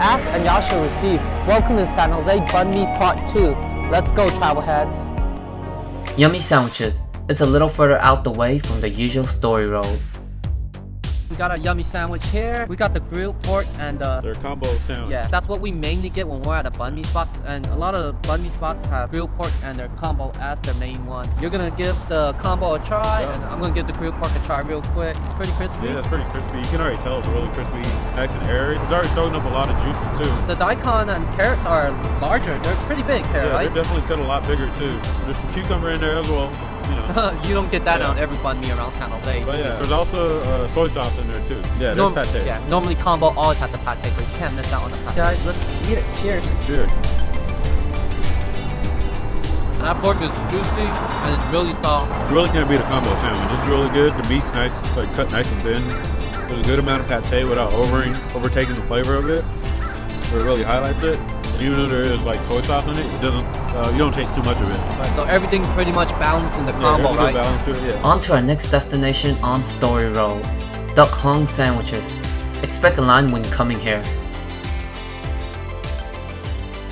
Ask and y'all should receive. Welcome to San Jose Banh Mi Part 2. Let's go, travel heads. YUMMEE Sandwiches. It's a little further out the way from the usual story road. We got our YUMMEE sandwich here. We got the grilled pork and their combo sandwich. Yeah, that's what we mainly get when we're at a Banh Mi spot. And a lot of the Banh Mi spots have grilled pork and their combo as their main ones. You're gonna give the combo a try, and I'm gonna give the grilled pork a try real quick. It's pretty crispy. Yeah, it's pretty crispy. You can already tell it's really crispy, nice and airy. It's already soaking up a lot of juices too. The daikon and carrots are larger. They're pretty big here, yeah, right? They're definitely cut a lot bigger too. There's some cucumber in there as well. You know. You don't get that on every Banh Mi around San Jose. But yeah, there's also soy sauce in there too. Yeah, there's pate. Yeah, normally combo always has the pate, so you can't miss out on the pate. Guys, let's eat it. Cheers. Cheers. And that pork is juicy and it's really soft. You really can't beat a combo sandwich. It's really good. The meat's nice, like cut nice and thin. There's a good amount of pate without overtaking the flavor of it. Where it really highlights it. Even though there is like soy sauce in it, it doesn't. You don't taste too much of it. Right, so everything pretty much balanced in the combo, right? Balance to it, yeah. On to our next destination on Story Road. Duck Hong Sandwiches. Expect a line when coming here.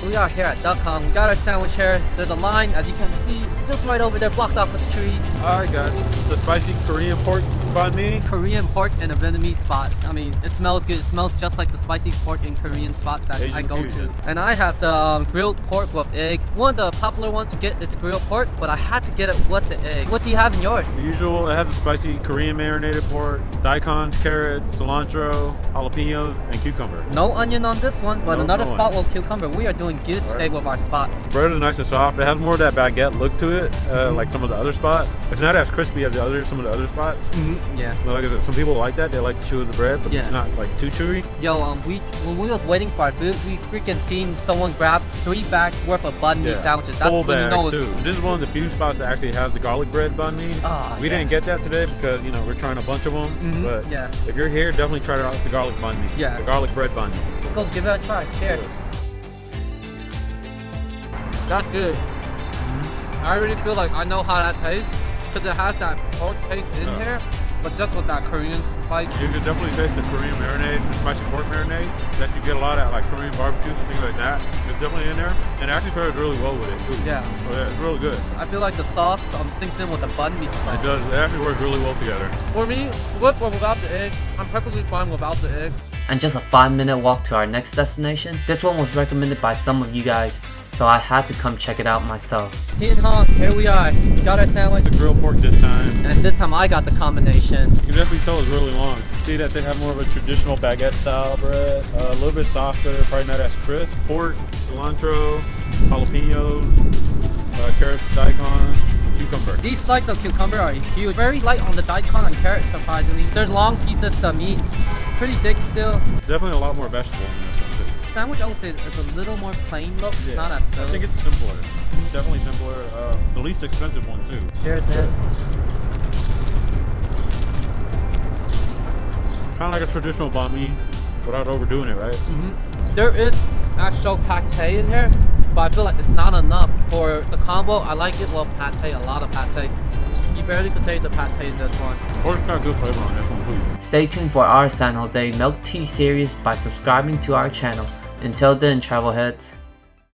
We are here at Duck Hong. We got our sandwich here. There's a line, as you can see, just right over there, blocked off with the tree. Alright guys, the spicy Korean pork banh mi. Korean pork in a Vietnamese spot. I mean, it smells good. It smells just like the spicy pork in Korean spots that I go to. And I have the grilled pork with egg. One of the popular ones to get is grilled pork, but I had to get it with the egg. What do you have in yours? The usual, it has the spicy Korean marinated pork, daikons, carrots, cilantro, jalapenos, and cucumber. No onion on this one, but another spot with cucumber. We are doing good today with our spots. The bread is nice and soft. It has more of that baguette look to it, like some of the other spots. It's not as crispy as some of the other spots. Yeah. But like I said, some people like that. They like to chew with the bread, but it's not like too chewy. Yo, when we was waiting for our food, we freaking seen someone grab 3 bags worth of Banh Mi sandwiches. That's full when you know too. This is one of the few spots that actually has the garlic bread Banh Mi. We didn't get that today because we're trying a bunch of them. But if you're here, definitely try out the garlic Banh Mi. Yeah. The garlic bread Banh Mi. Let's go give it a try. Cheers. That's good. I really feel like I know how that tastes because it has that pork taste in here, but just with that Korean spice. You can definitely taste the Korean marinade, the spicy pork marinade that you get a lot at like Korean barbecues and things like that. It's definitely in there, and it actually pairs really well with it too. Yeah. So yeah, it's really good. I feel like the sauce sinks in with the Banh Mi sauce. It does. It actually works really well together. For me, with or without the egg, I'm perfectly fine without the egg. And just a 5-minute walk to our next destination. This one was recommended by some of you guys, so I had to come check it out myself. Tien Hong, here we are. Got our sandwich. The grilled pork this time. And this time I got the combination. You can definitely tell it's really long. See that they have more of a traditional baguette style bread. A little bit softer, probably not as crisp. Pork, cilantro, jalapenos, carrots, daikon, cucumber. These slices of cucumber are huge. Very light on the daikon and carrots, surprisingly. There's long pieces to meat. Pretty thick still. Definitely a lot more vegetables in this one too. Sandwich, I would say, is a little more plain look. It's not as filled. I think it's simpler. It's definitely simpler. The least expensive one too. Cheers, man. Kind of like a traditional banh mi without overdoing it, right? There is actual pate in here, but I feel like it's not enough for the combo. I like it with pate, a lot of pate. You barely could taste the pate in this one. Pork's got good flavor on this one too. Stay tuned for our San Jose Milk Tea series by subscribing to our channel. Until then, travel heads.